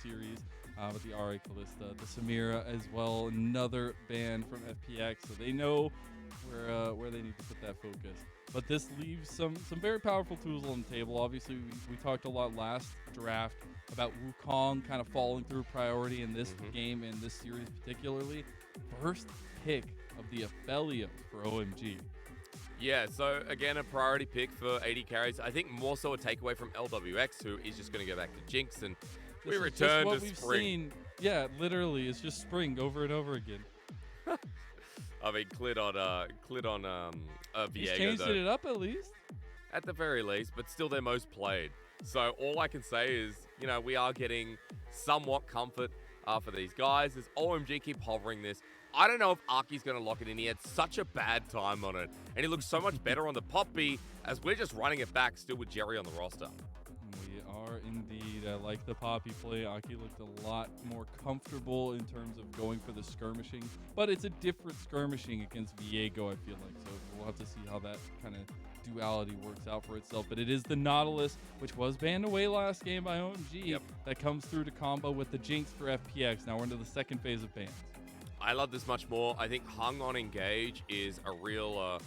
series with the Ari Callista, the Samira as well, another ban from FPX, so they know where they need to put that focus. But this leaves some very powerful tools on the table. Obviously, we talked a lot last draft about Wukong kind of falling through priority in this game, in this series particularly. First pick of the Aphelios for OMG. Yeah, so again, a priority pick for AD carries. I think more so a takeaway from Lwx, who is just going to go back to Jinx, and we return to spring. Yeah, literally, it's just spring over and over again. I mean, Clid on Viego, He's changed it up at least. At the very least, but still their most played. So all I can say is, you know, we are getting somewhat comfort for these guys as OMG keep hovering this. I don't know if Aki's going to lock it in. He had such a bad time on it, and he looks so much better on the Poppy as we're just running it back still with Jerry on the roster. We are indeed. I like the Poppy play. Aki looked a lot more comfortable in terms of going for the skirmishing, but it's a different skirmishing against Viego, I feel like. So we'll have to see how that kind of duality works out for itself. But it is the Nautilus, which was banned away last game by OMG, that comes through to combo with the Jinx for FPX. Now we're into the second phase of bans. I love this much more. I think Hung on Engage is a real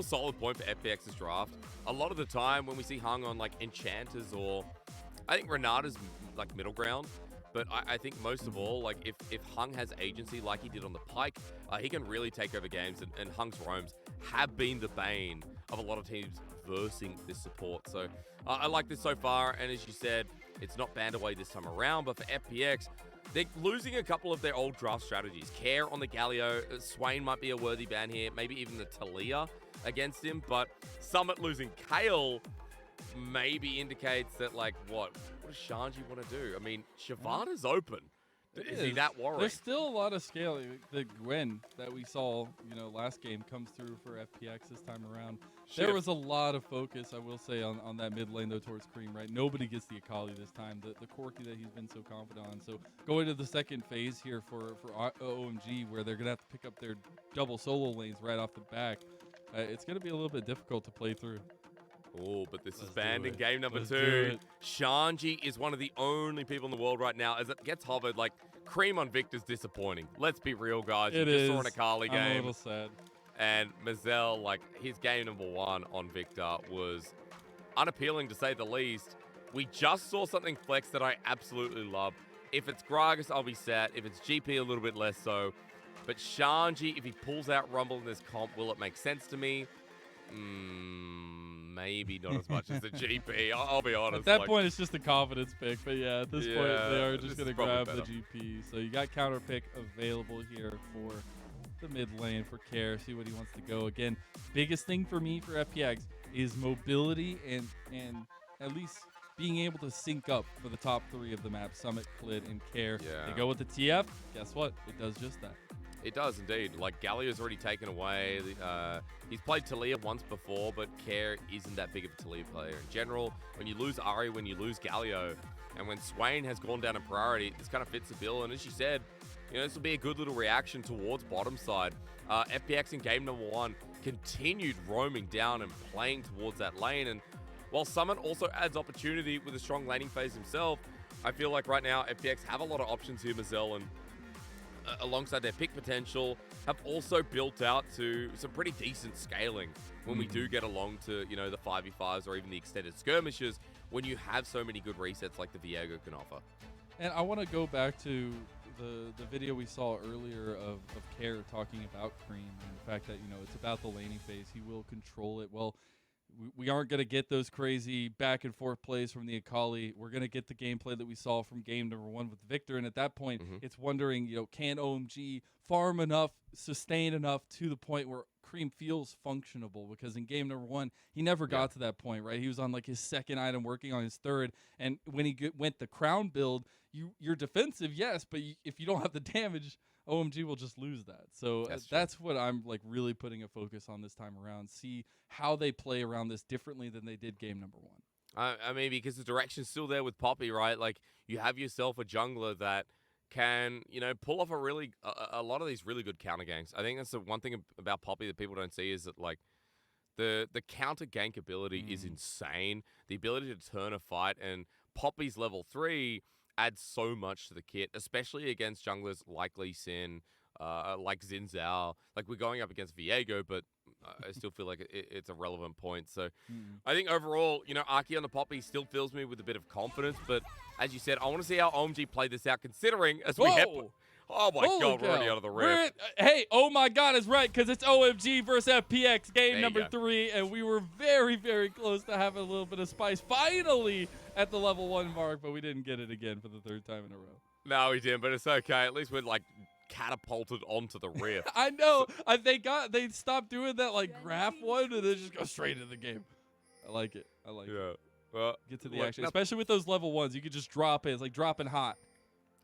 solid point for FPX's draft. A lot of the time when we see Hung on like Enchanters, or I think Renata's like middle ground, but I think most of all, like if Hung has agency like he did on the Pike, he can really take over games, and Hung's roams have been the bane of a lot of teams versing this support. So I like this so far, and as you said, it's not banned away this time around, but for FPX, they're losing a couple of their old draft strategies. Care on the Galio. Swain might be a worthy ban here. Maybe even the Talia against him. But Summit losing Kale maybe indicates that, like, what does Shanji want to do? I mean, Shyvana's open. Is he that worried? There's still a lot of scaling. The Gwen that we saw, last game comes through for FPX this time around. There was a lot of focus, I will say, on that mid lane, though, towards Creme, right? Nobody gets the Akali this time, the Corki that he's been so confident on. So going to the second phase here for OMG, where they're going to have to pick up their double solo lanes right off the back, it's going to be a little bit difficult to play through. Oh, but this is banned in game number 2. Shanji is one of the only people in the world right now as it gets hovered. Like, Creme on Viktor's disappointing. Let's be real, guys. You just saw an Akali game. I'm a little sad. And Mazel, like, his game number 1 on Viktor was unappealing to say the least. We just saw something flex that I absolutely love. If it's Gragas, I'll be sad. If it's GP, a little bit less so. But Shanji, if he pulls out Rumble in this comp, will it make sense to me? Maybe not as much as the GP. I'll be honest. At that point, it's just a confidence pick. But yeah, at this point, they are just going to grab the GP. So you got counter pick available here for the mid lane for Care. See what he wants to go. Again, biggest thing for me for FPX is mobility and at least being able to sync up for the top 3 of the map, Summit, Clid, and Care. Yeah. They go with the TF. Guess what? It does just that. It does indeed. Like, Galio's already taken away. He's played Talia once before, but Care isn't that big of a Talia player in general. When you lose Ari, when you lose Galio, and when Swain has gone down in priority, this kind of fits the bill. And as you said, this will be a good little reaction towards bottom side. FPX in game number 1 continued roaming down and playing towards that lane. And while Summit also adds opportunity with a strong laning phase himself, I feel like right now FPX have a lot of options here, Mazel, and alongside their pick potential, have also built out to some pretty decent scaling when we do get along to, the 5v5s or even the extended skirmishes, when you have so many good resets like the Viego can offer. And I want to go back to the video we saw earlier of Care talking about Creme and the fact that, it's about the laning phase. He will control it. Well, we aren't going to get those crazy back and forth plays from the Akali. We're going to get the gameplay that we saw from game number 1 with Viktor. And at that point, it's wondering, can OMG farm enough, sustain enough to the point where Creme feels functionable? Because in game number 1, he never got to that point, right? He was on like his 2nd item, working on his 3rd. And when he went the crown build, you're defensive, yes, but if you don't have the damage, OMG will just lose that. So that's what I'm like really putting a focus on this time around. See how they play around this differently than they did game number 1. I mean, because the direction's still there with Poppy, right? Like, you have yourself a jungler that can, pull off a lot of these really good counter ganks. I think that's the one thing about Poppy that people don't see is that, like, the counter gank ability is insane. The ability to turn a fight, and Poppy's level 3 adds so much to the kit, especially against junglers like Lee Sin, like Xin Zhao. Like, we're going up against Viego, but I still feel like it's a relevant point. So I think overall, you know, Aki on the Poppy still fills me with a bit of confidence. But as you said, I want to see how OMG play this out, considering as we head. Oh my God, we're already out of the rift. Hey, oh my God is right, because it's OMG versus FPX game number 3, and we were very, very close to having a little bit of spice finally at the level 1 mark, but we didn't get it again for the 3rd time in a row. No, we didn't, but it's okay. At least we're like catapulted onto the rift. I know. They stopped doing that like graph one, and they just go straight into the game. I like it. I like it. Well, get to the action, especially with those level 1s. You could just drop it. It's like dropping hot.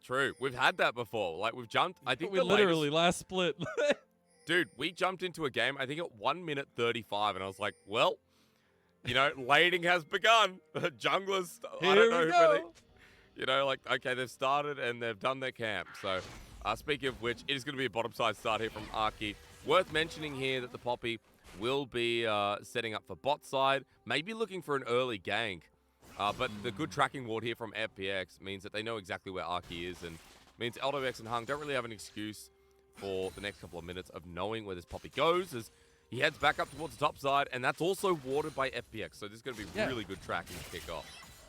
True. We've had that before. Like, we've jumped. I think we literally last split. Dude, we jumped into a game, I think at 1 minute 35, and I was like, well, you know, laning has begun. Junglers, I don't know whether, you know, like, okay, they've started and they've done their camp. So, speaking of which, it is going to be a bottom side start here from Aki. Worth mentioning here that the Poppy will be setting up for bot side, maybe looking for an early gank. But the good tracking ward here from FPX means that they know exactly where Aki is, and means Lwx and Hung don't really have an excuse for the next couple of minutes of knowing where this Poppy goes, as he heads back up towards the top side, and that's also warded by FPX, so this is going to be really good tracking to kick off.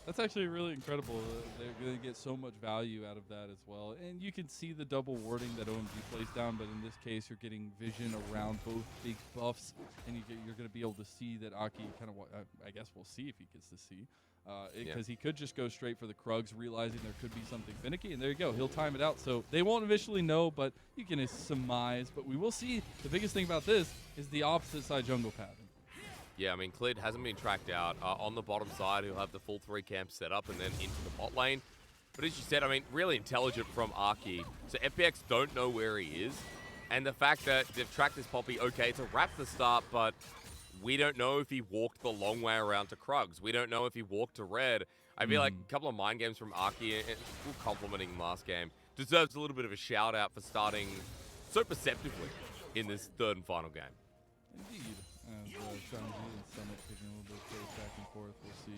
That's actually really incredible. They're going to get so much value out of that as well. And you can see the double warding that OMG plays down, but in this case, you're getting vision around both big buffs, and you're going to be able to see that Aki kind of, I guess we'll see if he gets to see. Because he could just go straight for the Krugs, realizing there could be something finicky, and there you go. He'll time it out, so they won't initially know, but you can surmise. But we will see. The biggest thing about this is the opposite side jungle pattern. Yeah, I mean, Clid hasn't been tracked out. On the bottom side, he'll have the full 3 camps set up and then into the bot lane. But as you said, I mean, really intelligent from Aki. So FPX don't know where he is. And the fact that they've tracked this Poppy, okay, it's a wrap the start, but we don't know if he walked the long way around to Krugs. We don't know if he walked to red. I feel like a couple of mind games from Aki, and complimenting him last game, deserves a little bit of a shout out for starting so perceptively in this 3rd and final game. Indeed. As Shanji and Summit taking a little bit of space back and forth, we'll see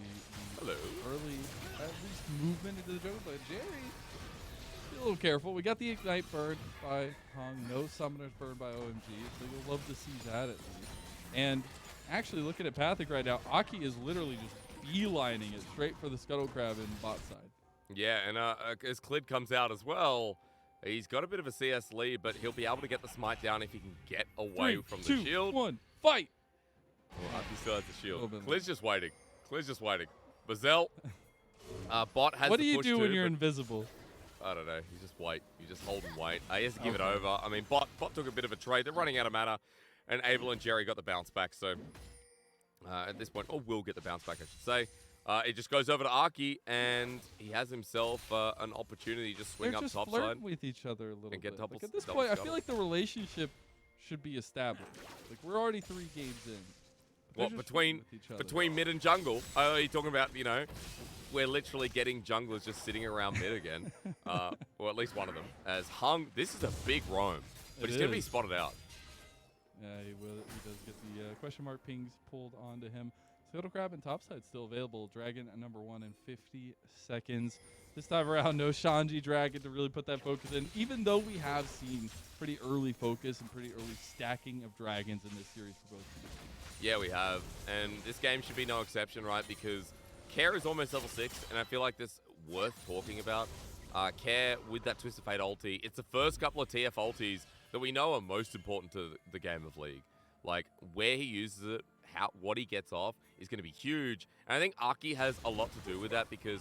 the early, at least, movement into the jungle. But Jerry, be a little careful. We got the Ignite burned by Hung. No Summoners burned by OMG. So you'll love to see that at least. And actually, looking at Pathic right now, Aki is literally just beelining it straight for the Scuttle Crab in bot side. Yeah, and as Clid comes out as well, he's got a bit of a CS lead, but he'll be able to get the smite down if he can get away from the shield. 3, 2, 1, fight! Well, Aki still has the shield. Clid's just waiting. Clid's just waiting. Mazel, bot has What do the you push do too, when you're invisible? I don't know. You just wait. You just hold and wait. He has to give it over. I mean, bot took a bit of a trade. They're running out of mana. And Abel and Jerry got the bounce back, so at this point, or will get the bounce back, I should say. It just goes over to Aki, and he has himself an opportunity to just swing up topside. They're just flirting with each other a little bit. Like at this point, I feel like the relationship should be established. Like, we're already 3 games in. What, between mid and jungle? Are you talking about, you know, we're literally getting junglers just sitting around mid again. Or at least one of them. As Hung, this is a big roam, but he's going to be spotted out. Yeah, he does get the question mark pings pulled onto him. Scuttle Crab and topside still available. Dragon at number 1 in 50 seconds. This time around, no Shanji Dragon to really put that focus in, even though we have seen pretty early focus and pretty early stacking of dragons in this series for both teams. Yeah, we have. And this game should be no exception, right? Because Care is almost level 6, and I feel like this worth talking about. Care with that Twist of Fate ulti. It's the first couple of TF ultis that we know are most important to the game of League. Like, where he uses it, what he gets off is going to be huge. And I think Aki has a lot to do with that, because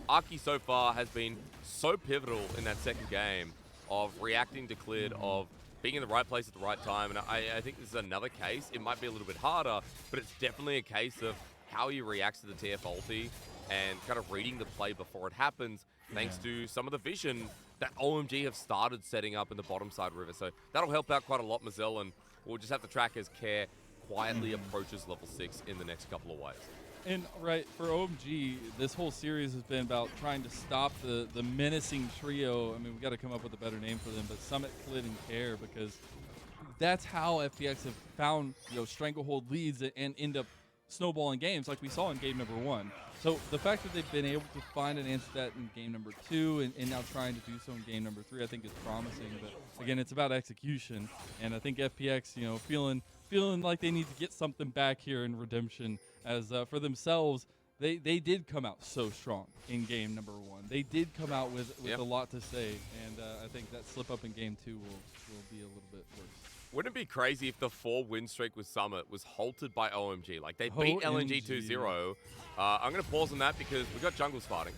Aki so far has been so pivotal in that second game of reacting to Clid, of being in the right place at the right time. And I think this is another case. It might be a little bit harder, but it's definitely a case of how he reacts to the TF ulti and kind of reading the play before it happens, thanks to some of the vision that OMG have started setting up in the bottom side river. So that'll help out quite a lot, Mazel, and we'll just have to track as Care quietly approaches level 6 in the next couple of waves. And right, for OMG, this whole series has been about trying to stop the menacing trio. I mean, we got to come up with a better name for them, but Summit, Clid, and Care, because that's how FPX have found, stranglehold leads and end up snowballing games like we saw in game number 1. So the fact that they've been able to find an answer to that in game number 2 and now trying to do so in game number 3, I think is promising. But again, it's about execution, and I think FPX, you know, feeling like they need to get something back here in redemption as for themselves. They did come out so strong in game number 1. They did come out with a lot to say, and I think that slip up in game 2 will be a little bit worse. Wouldn't it be crazy if the 4-win streak with Summit was halted by OMG? Like, they beat LNG 2-0. I'm going to pause on that because we got jungles fighting.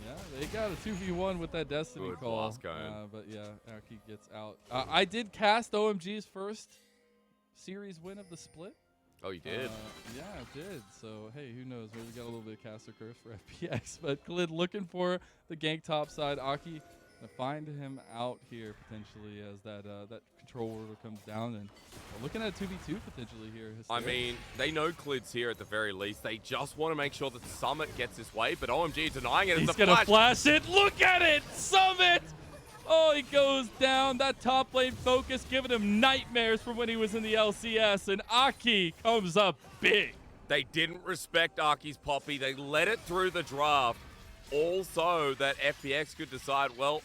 Yeah, they got a 2v1 with that Destiny Good call. blast going. But yeah, Aki gets out. I did cast OMG's first series win of the split. Oh, you did? Yeah, I did. So, hey, who knows? Maybe we got a little bit of caster curse for FPX. But Clid looking for the gank top side. Aki to find him out here potentially as that control order comes down, and we're looking at a 2v2 potentially here. Hysterics. I mean, they know Clid's here at the very least. They just want to make sure that Summit gets his way, but OMG denying it. He's going to flash it. Look at it! Summit! Oh, he goes down. That top lane focus giving him nightmares from when he was in the LCS, and Aki comes up big. They didn't respect Aki's Poppy. They let it through the draft. Also, that FPX could decide, well,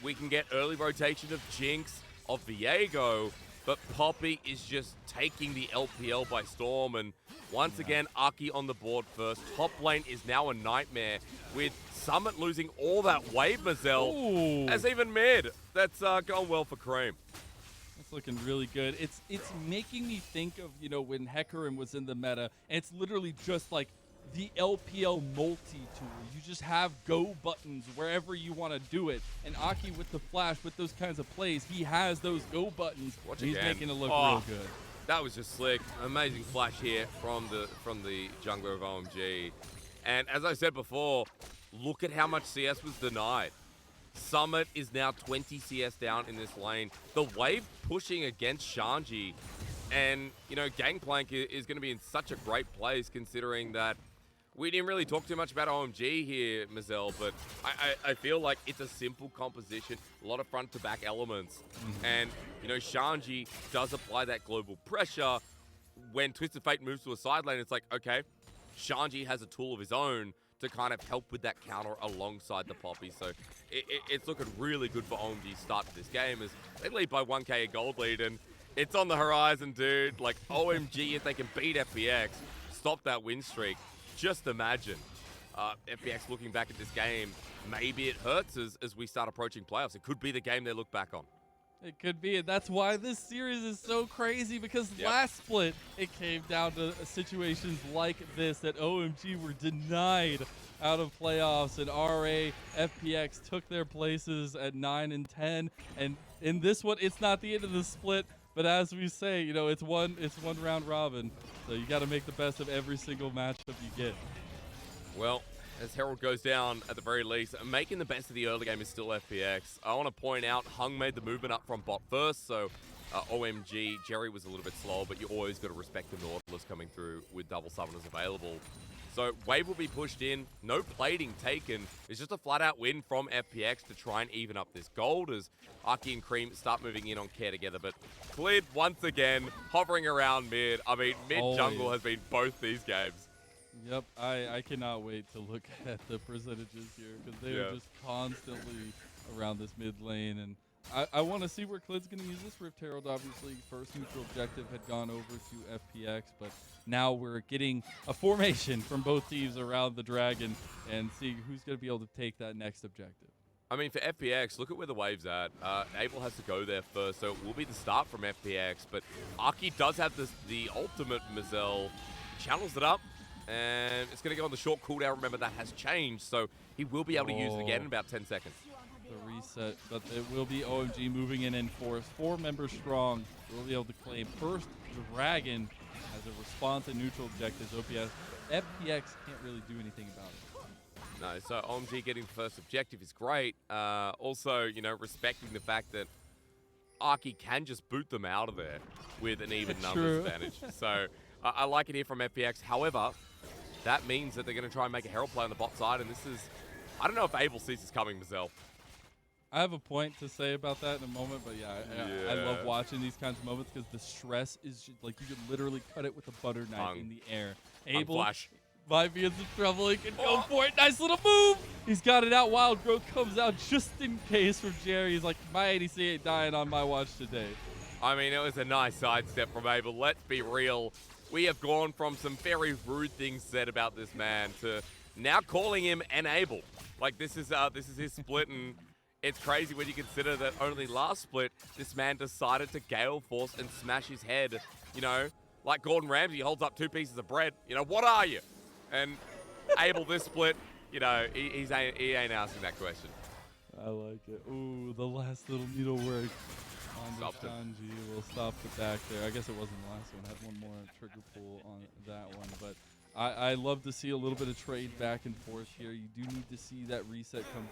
we can get early rotation of Jinx, of Viego, but Poppy is just taking the LPL by storm. And once again, Aki on the board first. Top lane is now a nightmare with Summit losing all that wave, Mazel. As even mid. That's going well for Creme. It's looking really good. It's making me think of, you know, when Hecarim was in the meta, and it's literally just like the LPL multi-tool. You just have go buttons wherever you want to do it. And Aki with the flash, with those kinds of plays, he has those go buttons. He's making it look real good. That was just slick. Amazing flash here from the jungler of OMG. And as I said before, look at how much CS was denied. Summit is now 20 CS down in this lane. The wave pushing against Shanji. And, you know, Gangplank is going to be in such a great place considering that we didn't really talk too much about OMG here, Mazel, but I feel like it's a simple composition, a lot of front-to-back elements. And, you know, Shanji does apply that global pressure. When Twisted Fate moves to a side lane, it's like, okay, Shanji has a tool of his own to kind of help with that counter alongside the Poppy. So it's looking really good for OMG's start to this game as they lead by 1k gold lead, and it's on the horizon, dude. Like, OMG, if they can beat FPX, stop that win streak. Just imagine FPX looking back at this game. Maybe it hurts as we start approaching playoffs. It could be the game they look back on. It could be, and that's why this series is so crazy, because last split, it came down to situations like this that OMG were denied out of playoffs, and RA, FPX took their places at 9 and 10, and in this one, it's not the end of the split, but as we say, you know, it's one round robin, so you got to make the best of every single matchup you get. Well, as Herald goes down at the very least, making the best of the early game is still FPX. I want to point out, Hung made the movement up from bot first, so OMG, Jerry was a little bit slow, but you always got to respect the Nautilus coming through with double summoners available. So wave will be pushed in, no plating taken. It's just a flat-out win from FPX to try and even up this gold as Aki and Creme start moving in on care together. But Clid, once again, hovering around mid. I mean, mid-jungle has been both these games. Yep, I cannot wait to look at the percentages here because they are just constantly around this mid lane, and I want to see where Clid's going to use this. Rift Herald, obviously, first neutral objective had gone over to FPX, but now we're getting a formation from both teams around the dragon and see who's going to be able to take that next objective. I mean, for FPX, look at where the wave's at. Abel has to go there first, so it will be the start from FPX, but Aki does have the ultimate. Mazel channels it up, and it's going to go on the short cooldown. Remember, that has changed, so he will be able to use it again in about 10 seconds. The reset, but it will be OMG moving in force. 4 members strong. We'll be able to claim first dragon as a response to neutral objectives. FPX can't really do anything about it. No, so OMG getting the first objective is great. Also, you know, respecting the fact that Aki can just boot them out of there with an even numbers advantage. So I like it here from FPX. However, that means that they're going to try and make a Herald play on the bot side, and this is, I don't know if Abel sees this coming, Mazel. I have a point to say about that in a moment, but yeah, I love watching these kinds of moments because the stress is just, like you could literally cut it with a butter knife in the air. Able, Flash. might be in some trouble. He can go for it. Nice little move. He's got it out. Wild Growth comes out just in case from Jerry. He's like, my ADC ain't dying on my watch today. I mean, it was a nice sidestep from Abel. Let's be real. We have gone from some very rude things said about this man to now calling him an Abel. Like, this is his split, and it's crazy when you consider that only last split, this man decided to Gale Force and smash his head. You know, like Gordon Ramsay holds up 2 pieces of bread. You know, what are you? And Abel this split, you know, he ain't asking that question. I like it. Ooh, the last little needlework on the Shanji will stop the back there. I guess it wasn't the last one. I had one more trigger pull on that one, but I love to see a little bit of trade back and forth here. You do need to see that reset come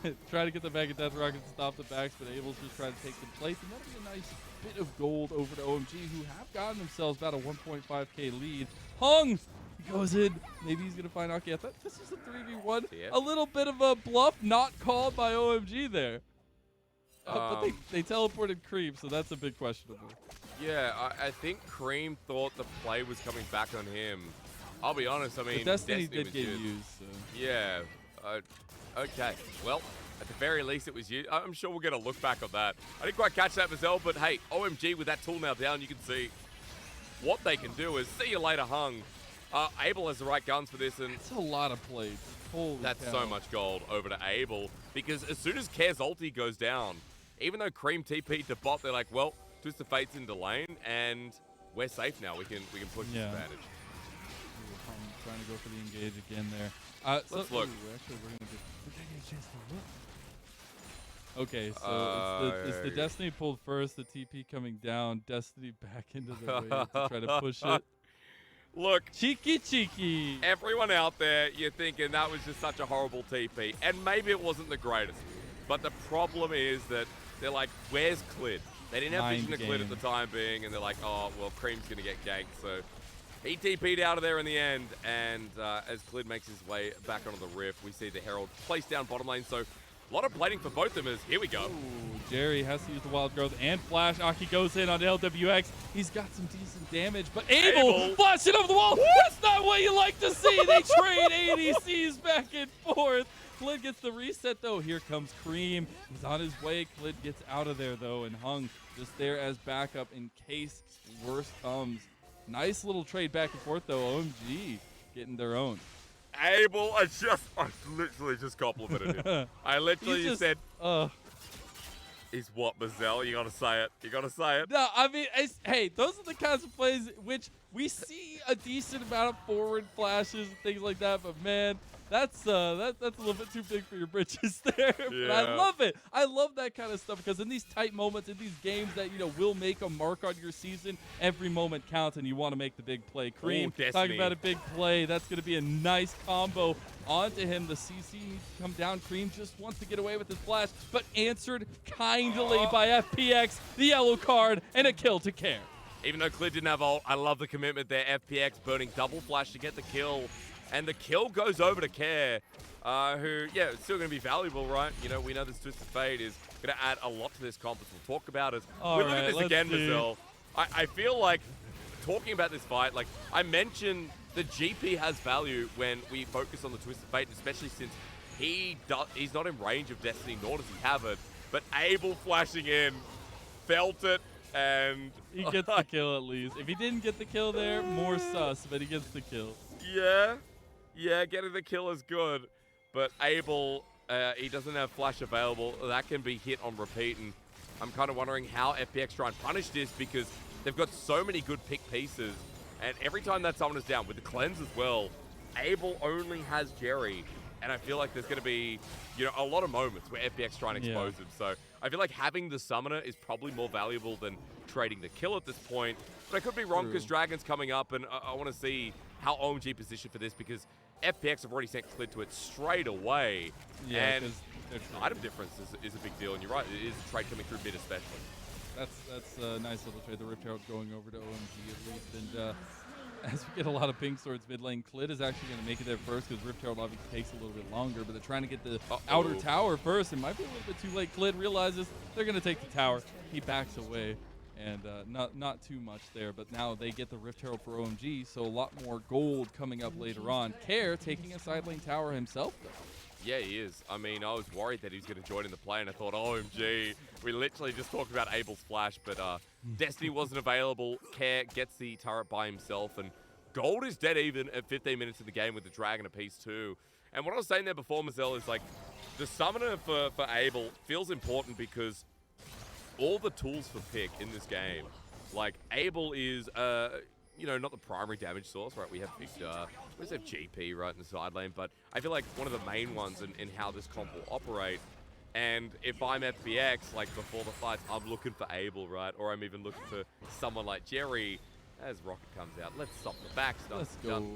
through. Try to get the back of Death Rocket to stop the backs, but Abel's just trying to take the place. And that'll be a nice bit of gold over to OMG, who have gotten themselves about a 1.5k lead. Hung goes in. Maybe he's going to find Aki. I thought this was a 3v1. Yeah. A little bit of a bluff not called by OMG there. But they teleported Creme, so that's a bit questionable. Yeah, I think Creme thought the play was coming back on him. I'll be honest, I mean, the Destiny did get used. So. Yeah. Okay. Well, at the very least, it was used. I'm sure we'll get a look back on that. I didn't quite catch that, Mazel, but hey, OMG with that tool now down, you can see what they can do is see you later, Hung. Abel has the right guns for this, and it's a lot of plates. Holy that's cow. so much gold over to Abel, because as soon as Care's ulti goes down, even though Creme TP'd to bot, they're like, well, Twist of Fate's into lane, and we're safe now. We can push this advantage. Trying to go for the engage again there. Let's look. Actually, we're gonna get a chance to look. Okay, so it's the Destiny pulled first, the TP coming down, Destiny back into the wave to try to push it. Look, cheeky. Everyone out there, you're thinking that was just such a horrible TP, and maybe it wasn't the greatest. But the problem is that they're like, where's Clid? They didn't have vision of Clid at the time being, and they're like, oh, well, Creme's gonna get ganked, so he TP'd out of there in the end, and as Clid makes his way back onto the rift, we see the Herald placed down bottom lane, so a lot of plating for both of them as here we go. Ooh, Jerry has to use the Wild Growth and Flash. Aki goes in on Lwx. He's got some decent damage, but Abel flashing over the wall. That's not what you like to see. They trade ADCs back and forth. Clid gets the reset, though. Here comes Creme. He's on his way. Clid gets out of there, though, and Hung just there as backup in case worse comes. Nice little trade back and forth, though. OMG getting their own. Abel, I literally just complimented him. I literally just said, "Is what, Mazel? You gotta say it. You gotta say it." No, I mean, hey, those are the kinds of plays which we see a decent amount of forward flashes and things like that. But man, that's a little bit too big for your britches there. Yeah. But I love it. I love that kind of stuff because in these tight moments, in these games that will make a mark on your season, every moment counts, and you want to make the big play. Creme, talking about a big play. That's going to be a nice combo onto him. The CC needs to come down. Creme just wants to get away with his flash, but answered kindly by FPX, the yellow card, and a kill to Care. Even though Clid didn't have ult, I love the commitment there. FPX burning double flash to get the kill. And the kill goes over to Care, who, it's still going to be valuable, right? You know, we know this Twist of Fate is going to add a lot to this comp, as we'll talk about it. We look at this again, Mazel. I feel like talking about this fight, like I mentioned, the GP has value when we focus on the Twist of Fate, especially since he's not in range of Destiny, nor does he have it. But Abel flashing in, felt it, and he gets the kill at least. If he didn't get the kill there, more sus, but he gets the kill. Yeah, getting the kill is good, but Abel, he doesn't have flash available. That can be hit on repeat, and I'm kind of wondering how FPX try and punish this because they've got so many good pick pieces, and every time that someone is down, with the cleanse as well, Abel only has Jerry, and I feel like there's going to be, a lot of moments where FPX try and expose him, so I feel like having the summoner is probably more valuable than trading the kill at this point, but I could be wrong because Dragon's coming up, and I want to see how OMG position for this because FPX have already sent Clid to it straight away. Yeah, and item difference is a big deal, and you're right, it is a trade coming through mid especially. That's a nice little trade. The Rift Herald going over to OMG at least, and as we get a lot of pink swords mid lane, Clid is actually going to make it there first because Rift Herald obviously takes a little bit longer, but they're trying to get the outer tower first. It might be a little bit too late. Clid realizes they're going to take the tower. He backs away, and not too much there, but now they get the Rift Herald for OMG, so a lot more gold coming up later on. Care taking a side lane tower himself, though. Yeah, he is. I mean, I was worried that he was going to join in the play, and I thought, OMG. We literally just talked about Abel's flash, but Destiny wasn't available. Care gets the turret by himself, and gold is dead even at 15 minutes of the game with the dragon apiece too. And what I was saying there before, Mazel, is like, the summoner for Abel feels important because all the tools for pick in this game, like, Abel is, you know, not the primary damage source, right? We have Viktor, we also have GP right in the side lane, but I feel like one of the main ones in how this comp will operate. And if I'm FPX, like before the fights, I'm looking for Abel, right? Or I'm even looking for someone like Jerry. As Rocket comes out, let's stop the back stuff. Let's go.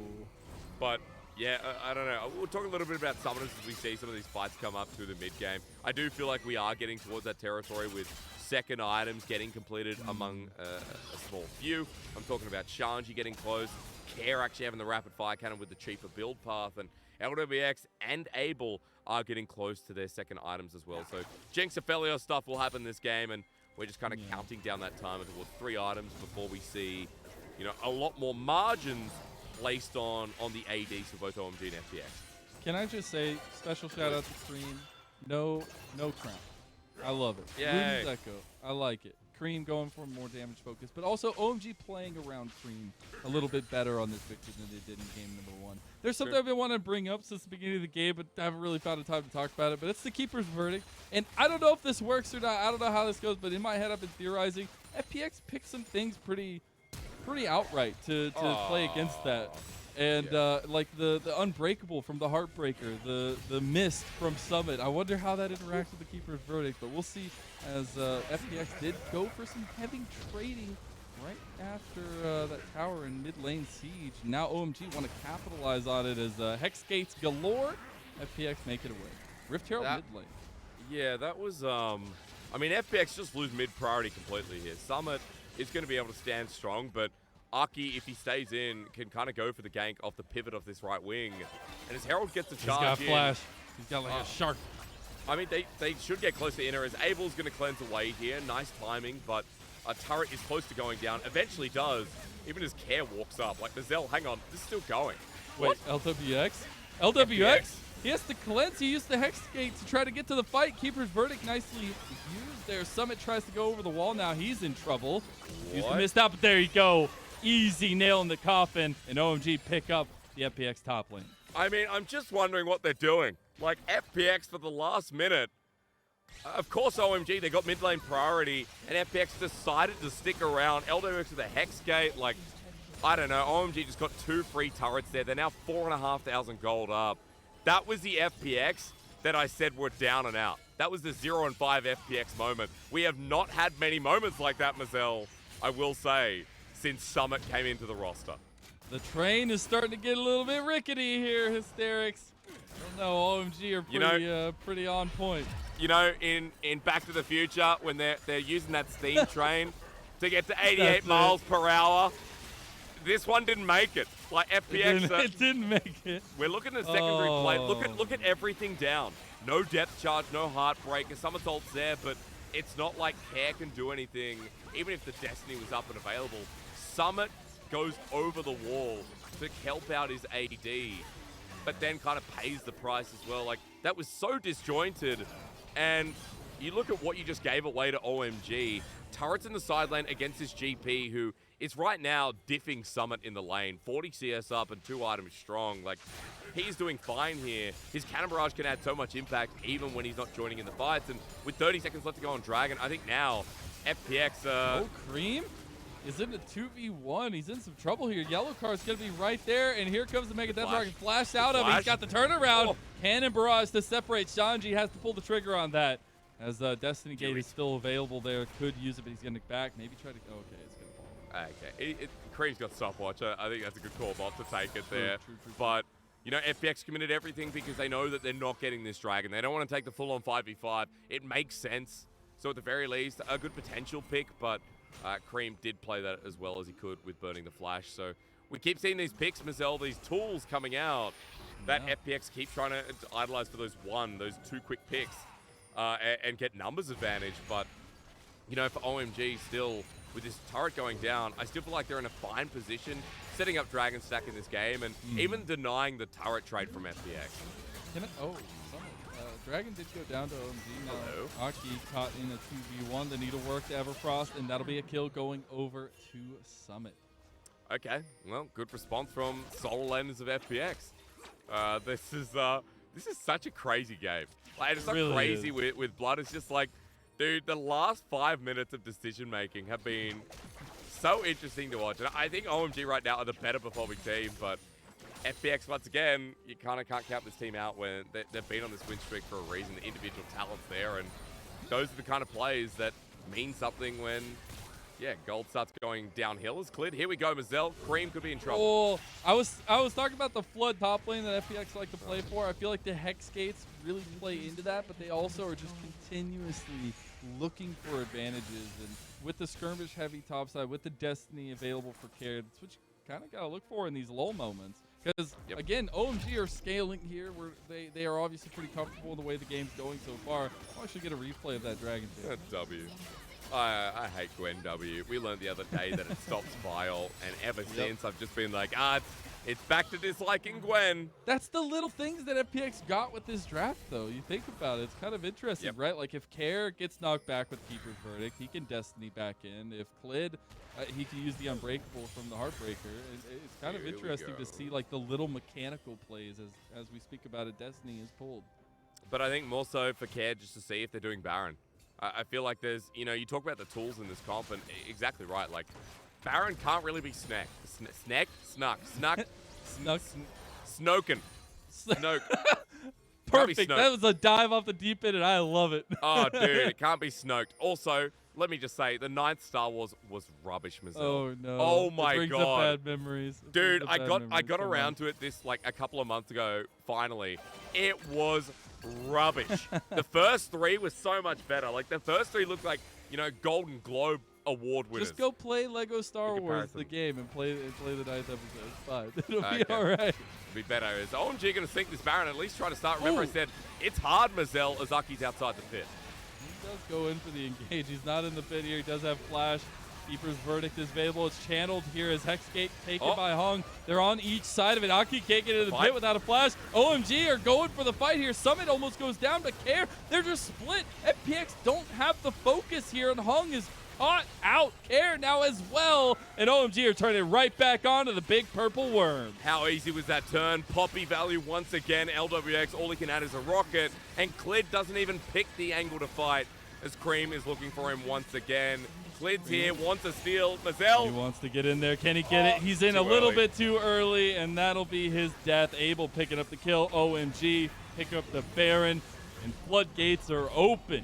But yeah, I don't know. We'll talk a little bit about summoners as we see some of these fights come up through the mid game. I do feel like we are getting towards that territory with second items getting completed among a small few. I'm talking about Shanji getting close, Care actually having the rapid fire cannon with the cheaper build path, and Lwx and Abel are getting close to their second items as well. So Jinx Aphelios stuff will happen this game, and we're just kind of counting down that time towards 3 items before we see, you know, a lot more margins placed on the ADs for both OMG and FPX. Can I just say, special shout out to Creme. No Creme. I love it. Yay. Luna's Echo. I like it. Creme going for more damage focus, but also OMG playing around Creme a little bit better on this Viktor than they did in game number 1. There's something I've been wanting to bring up since the beginning of the game, but I haven't really found the time to talk about it, but it's the Keeper's verdict. And I don't know if this works or not. I don't know how this goes, but in my head I've been theorizing. FPX picked some things pretty outright to play against that. And like the Unbreakable from the Heartbreaker, the Mist from Summit. I wonder how that interacts with the Keeper's verdict, but we'll see, as FPX did go for some heavy trading right after that tower in mid lane siege. Now OMG want to capitalize on it as Hex Gates galore. FPX make it away. Rift Herald mid lane. Yeah, that was, I mean, FPX just lose mid priority completely here. Summit is going to be able to stand strong, but Aki, if he stays in, can kind of go for the gank off the pivot of this right wing. And as Herald gets the charge He's got flash. He's got like a shark. I mean, they should get close to inner as Abel's going to cleanse away here. Nice timing, but a turret is close to going down. Eventually does, even as Care walks up. Like, Mazel, hang on, this is still going. Wait, what? LWX? LWX? He has to cleanse. He used the Hex Gate to try to get to the fight. Keeper's verdict nicely used there. Summit tries to go over the wall now. He's in trouble. He's missed out, but there you go. Easy nail in the coffin, and OMG pick up the FPX top lane. I mean, I'm just wondering what they're doing. Like, FPX for the last minute. Of course, OMG, they got mid lane priority, and FPX decided to stick around. LWX with a Hex Gate, like, I don't know. OMG just got 2 free turrets there. They're now 4,500 gold up. That was the FPX that I said were down and out. That was the 0 and 5 FPX moment. We have not had many moments like that, Mazel, I will say, since Summit came into the roster. The train is starting to get a little bit rickety here, Hysterics. I don't know, OMG are pretty, pretty on point. You know, in Back to the Future, when they're using that steam train to get to 88 miles per hour, this one didn't make it. Like FPX, it didn't make it. We're looking at secondary play. Look at everything down. No depth charge, no heartbreaker. Some ults there, but it's not like Care can do anything. Even if the Destiny was up and available, Summit goes over the wall to help out his AD, but then kind of pays the price as well. Like, that was so disjointed. And you look at what you just gave away to OMG. Turrets in the side lane against his GP, who is right now diffing Summit in the lane. 40 CS up and 2 items strong. Like, he's doing fine here. His Cannon Barrage can add so much impact even when he's not joining in the fights. And with 30 seconds left to go on Dragon, I think now FPX... Oh, Creme is in a 2v1. He's in some trouble here. Yellow card's going to be right there. And here comes the Mega Death Rocket. Flash out of it. He's got the turnaround. Oh. Cannon Barrage to separate. Shanji has to pull the trigger on that. As Destiny Gate is still available there. Could use it, but he's going to back. Maybe try to... Oh, okay, it's going to fall. Okay. Creme's got stopwatch. I think that's a good call not to take it there. True. But, you know, FPX committed everything because they know that they're not getting this Dragon. They don't want to take the full-on 5v5. It makes sense. So at the very least, a good potential pick, but Creme did play that as well as he could with burning the flash. So we keep seeing these picks, Mazel, these tools coming out that FPX keep trying to idolize for those 2 quick picks and get numbers advantage. But, you know, for OMG still, with this turret going down, I still feel like they're in a fine position setting up Dragon Stack in this game and even denying the turret trade from FPX. Dragon did go down to OMG. Now Aki caught in a 2v1. The needlework to Everfrost, and that'll be a kill going over to Summit. Okay, well, good response from Soul Lens of FPX. This is such a crazy game. Like, it's not really crazy with Blood. It's just like, dude, the last 5 minutes of decision making have been so interesting to watch. And I think OMG right now are the better performing team, but FPX, once again, you kind of can't count this team out when they've been on this win streak for a reason. The individual talent's there, and those are the kind of plays that mean something when, yeah, gold starts going downhill. As Clid, here we go, Mazel. Creme could be in trouble. Oh, I was talking about the flood top lane that FPX like to play for. I feel like the Hex Gates really play into that, but they also are just continuously looking for advantages. And with the skirmish heavy topside, with the Destiny available for care, that's what you kind of got to look for in these lull moments. Because, again, OMG are scaling here. They are obviously pretty comfortable in the way the game's going so far. I'll actually get a replay of that Dragon kill. W. I hate Gwen W. We learned the other day that it stops Vile, and ever since I've just been like, it's back to disliking Gwen. That's the little things that FPX got with this draft, though. You think about it, it's kind of interesting, right? Like, if Care gets knocked back with Keeper's Verdict, he can Destiny back in. If Clid, he can use the Unbreakable from the Heartbreaker. It's kind of interesting to see, like, the little mechanical plays as we speak about it, Destiny is pulled. But I think more so for Care just to see if they're doing Baron. I feel like there's, you know, you talk about the tools in this comp, and exactly right. Like, Baron can't really be snoken. Perfect. That was a dive off the deep end, and I love it. Oh, dude, it can't be snoked. Also, let me just say, the 9th Star Wars was rubbish, Mazel. Oh no! Oh my it brings god! Up bad memories. Dude, I got around to it like a couple of months ago. Finally, it was rubbish. The first 3 was so much better. Like, the first 3 looked like, you know, Golden Globe award winners. Just go play Lego Star Wars, the game, and play the 9th episode. It's fine. It'll be all right. Be better. Is OMG going to sink this Baron? At least try to start. Remember, I said it's hard, Mazel, as Aki's outside the pit. He does go in for the engage. He's not in the pit here. He does have flash. Keeper's Verdict is available. It's channeled here as Hexgate taken by Hung. They're on each side of it. Aki can't get into the pit without a flash. OMG are going for the fight here. Summit almost goes down, but Care, they're just split. FPX don't have the focus here, and Hung is caught out. Care now as well, and OMG are turning right back onto the big purple worm. How easy was that turn? Poppy value once again. Lwx, all he can add is a rocket, and Clid doesn't even pick the angle to fight as Creme is looking for him once again. Clid's here, wants a steal. Mazel. He wants to get in there. Can he get it? He's in a little bit too early, and that'll be his death. Abel picking up the kill. OMG pick up the Baron, and floodgates are open.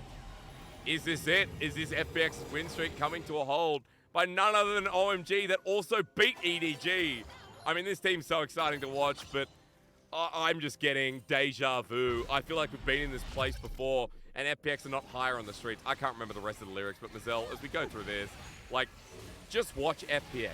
Is this it? Is this FPX win streak coming to a hold by none other than OMG that also beat EDG? I mean, this team's so exciting to watch, but I'm just getting deja vu. I feel like we've been in this place before, and FPX are not higher on the streets. I can't remember the rest of the lyrics, but Mazel, as we go through this, like, just watch FPX.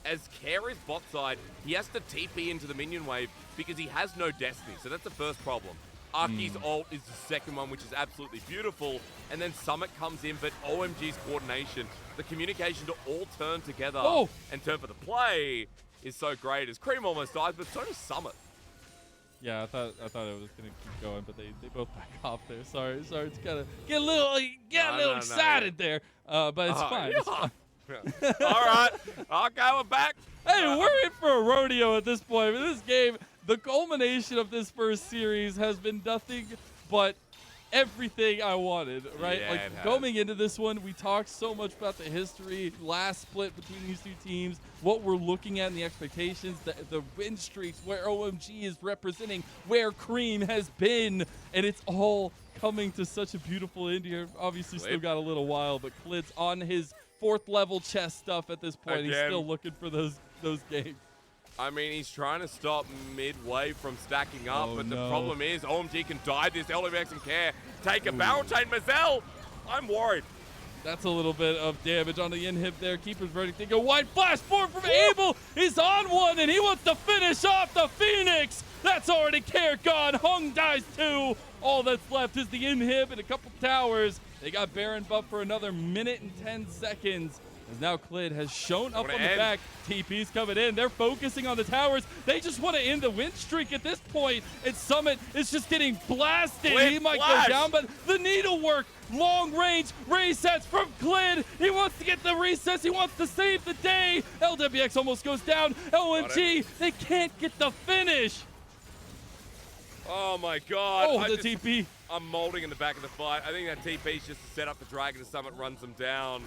As Care is bot side, he has to TP into the minion wave because he has no Destiny, so that's the first problem. Aki's ult is the second one, which is absolutely beautiful, and then Summit comes in, but OMG's coordination, the communication to all turn together and turn for the play is so great. As Creme almost dies, but so does Summit. Yeah, I thought it was gonna keep going, but they both back off there. Sorry, it's kind of get a little excited there, but it's fine. It's fine. All right, okay, we're back. Hey, we're in for a rodeo at this point. In this game, the culmination of this first series has been nothing but everything I wanted, right? Yeah, like, going into this one, we talked so much about the history, last split between these two teams, what we're looking at in the expectations, the win streaks, where OMG is representing, where Creme has been, and it's all coming to such a beautiful end here. Obviously, still got a little while, but Clid's on his 4th level chess stuff at this point. He's still looking for those games. I mean, he's trying to stop midway from stacking up, but the problem is OMG can dive this Lwx and Care. Take a barrel chain, Mazel. I'm worried. That's a little bit of damage on the inhib there. Keeper's verdict. They go wide. Flash forward from Abel. He's on one, and he wants to finish off the Phoenix. That's already care gone. Hung dies too. All that's left is the inhib and a couple towers. They got Baron buff for another minute and 10 seconds. As now Clid has shown up on the back. TP's coming in. They're focusing on the towers. They just want to end the win streak at this point. And Summit is just getting blasted. Clid he might flash. go down, but the needlework, long range resets from Clid. He wants to get the resets. He wants to save the day. LWX almost goes down. OMG, they can't get the finish. Oh my God. Oh, the TP. I'm molding in the back of the fight. I think that TP is just to set up the Dragon as Summit runs them down.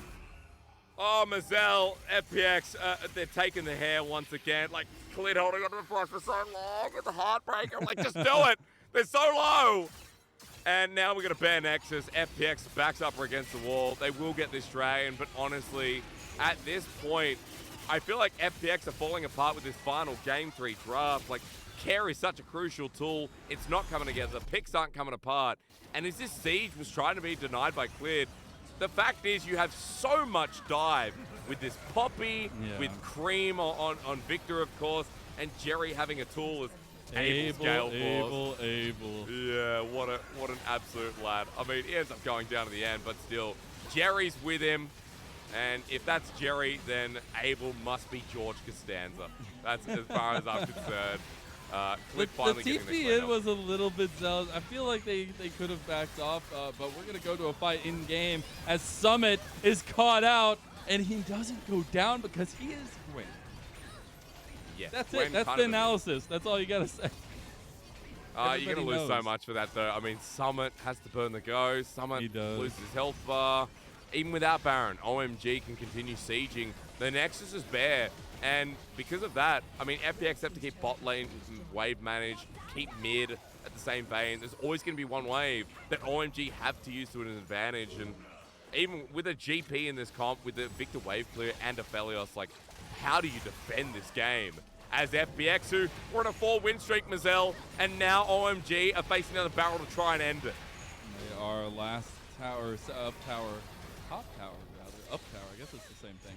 Oh, Mazel, FPX, they're taking the hair once again. Like, Clid holding onto the flash for so long. It's a heartbreaker. I'm like, just do it. They're so low. And now we're going to ban Nexus. FPX backs up against the wall. They will get this Dragon, but honestly, at this point, I feel like FPX are falling apart with this final Game 3 draft. Like, Care is such a crucial tool. It's not coming together. The picks aren't coming apart. And as this siege was trying to be denied by Clid, the fact is you have so much dive with this Poppy, with Creme on Viktor, of course, and Jerry having a tool as Abel. Yeah, what an absolute lad. I mean, he ends up going down to the end, but still, Jerry's with him. And if that's Jerry, then Abel must be George Costanza. That's as far as I'm concerned. The TP in was a little bit zealous. I feel like they could have backed off, but we're going to go to a fight in-game as Summit is caught out, and he doesn't go down because he is Gwen. Yeah, that's Gwen it. That's the analysis. That's all you got to say. You're going to lose so much for that, though. I mean, Summit has to burn the go. Summit loses his health bar. Even without Baron, OMG can continue sieging. The Nexus is bare. And because of that, I mean, FPX have to keep bot lane wave managed, keep mid at the same vein. There's always going to be one wave that OMG have to use to an advantage. And even with a GP in this comp, with the Viktor wave clear and Aphelios, like, how do you defend this game? As FPX, who were on a 4-win streak, Mazel, and now OMG are facing another barrel to try and end it. They are last tower, top tower, rather, up tower. I guess it's the same thing.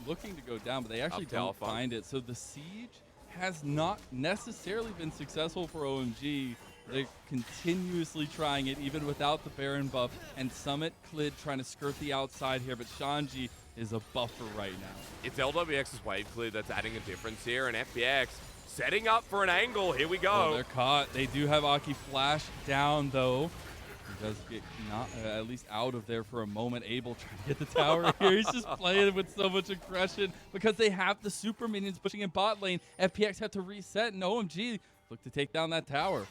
Looking to go down, but they actually don't find it. So the siege has not necessarily been successful for OMG. They're continuously trying it, even without the Baron buff. And Summit, Clid trying to skirt the outside here, but Shanji is a buffer right now. It's LWX's wave Clid that's adding a difference here, and FPX setting up for an angle. Here we go. Oh, they're caught. They do have Aki flash down, though. He does get at least out of there for a moment. Abel trying to get the tower here. He's just playing with so much aggression because they have the super minions pushing in bot lane. FPX have to reset, and OMG look to take down that tower.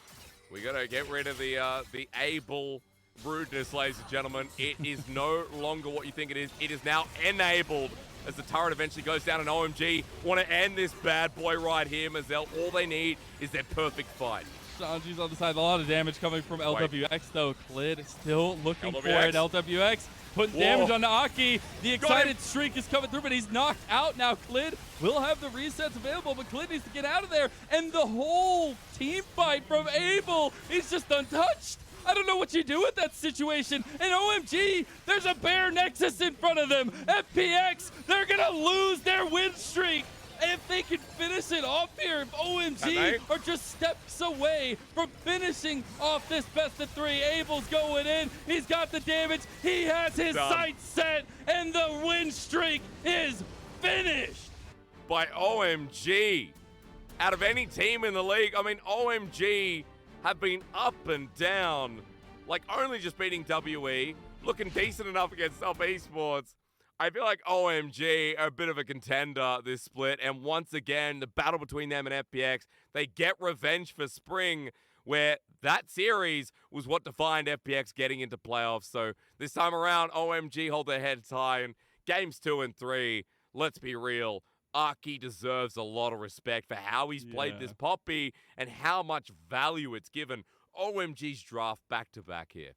We got to get rid of the Abel rudeness, ladies and gentlemen. It is no longer what you think it is. It is now enabled as the turret eventually goes down, and OMG want to end this bad boy right here, Mazel. All they need is their perfect fight. Shanji's on the side. A lot of damage coming from LWX, though. Clid still looking for it. LWX putting damage on Aki. The excited streak is coming through, but he's knocked out now. Clid will have the resets available, but Clid needs to get out of there. And the whole team fight from Abel is just untouched. I don't know what you do with that situation. And OMG, there's a bare Nexus in front of them. FPX, they're going to lose their win streak. If they can finish it off here, if OMG are just steps away from finishing off this best of 3, Abel's going in. He's got the damage. He has his sights set, and the win streak is finished. By OMG. Out of any team in the league, I mean, OMG have been up and down. Like, only just beating WE, looking decent enough against Self Esports. I feel like OMG are a bit of a contender this split, and once again, the battle between them and FPX, they get revenge for spring, where that series was what defined FPX getting into playoffs. So this time around, OMG hold their heads high, and games 2 and 3, let's be real, Aki deserves a lot of respect for how he's played this Poppy and how much value it's given. OMG's draft back-to-back here.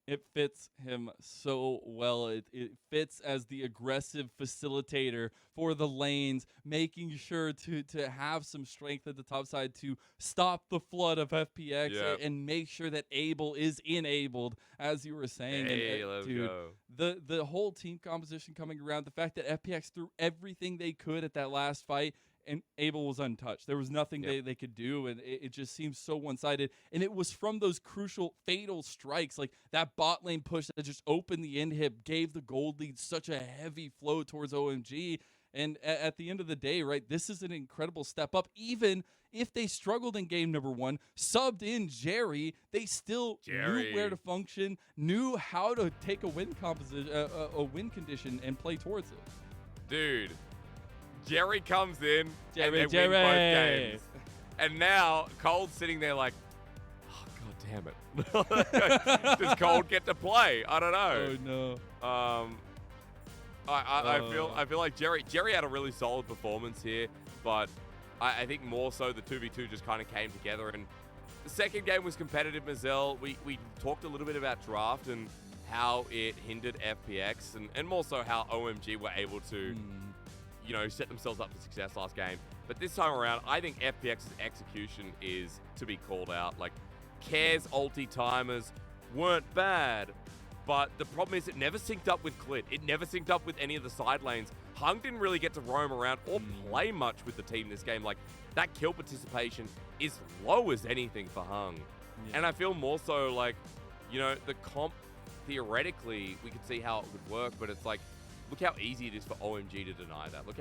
It fits him so well. It fits as the aggressive facilitator for the lanes, making sure to have some strength at the top side to stop the flood of FPX and make sure that Abel is enabled, as you were saying. Hey, and, let's dude, go. the whole team composition coming around, the fact that FPX threw everything they could at that last fight, and Abel was untouched. There was nothing they could do, and it just seems so one-sided. And it was from those crucial, fatal strikes, like that bot lane push that just opened the inhib, gave the gold lead such a heavy flow towards OMG. And at the end of the day, right, this is an incredible step up. Even if they struggled in game number 1, subbed in Jerry, they still knew where to function, knew how to take a win composition, a win condition, and play towards it. Dude. Jerry comes in and they Jerry. win both games. And now Cold's sitting there like, oh, God damn it. Does Cold get to play? I don't know. Oh, no. I feel like Jerry had a really solid performance here, but I think more so the 2v2 just kind of came together. And the second game was competitive, Mazel. We talked a little bit about draft and how it hindered FPX and more so how OMG were able to set themselves up for success last game. But this time around, I think FPX's execution is to be called out. Like, Care's ulti timers weren't bad, but the problem is it never synced up with Clid. It never synced up with any of the side lanes. Hung didn't really get to roam around or play much with the team this game. Like, that kill participation is low as anything for Hung. Yeah. And I feel more so like, the comp, theoretically, we could see how it would work, but it's like, look how easy it is for OMG to deny that. Look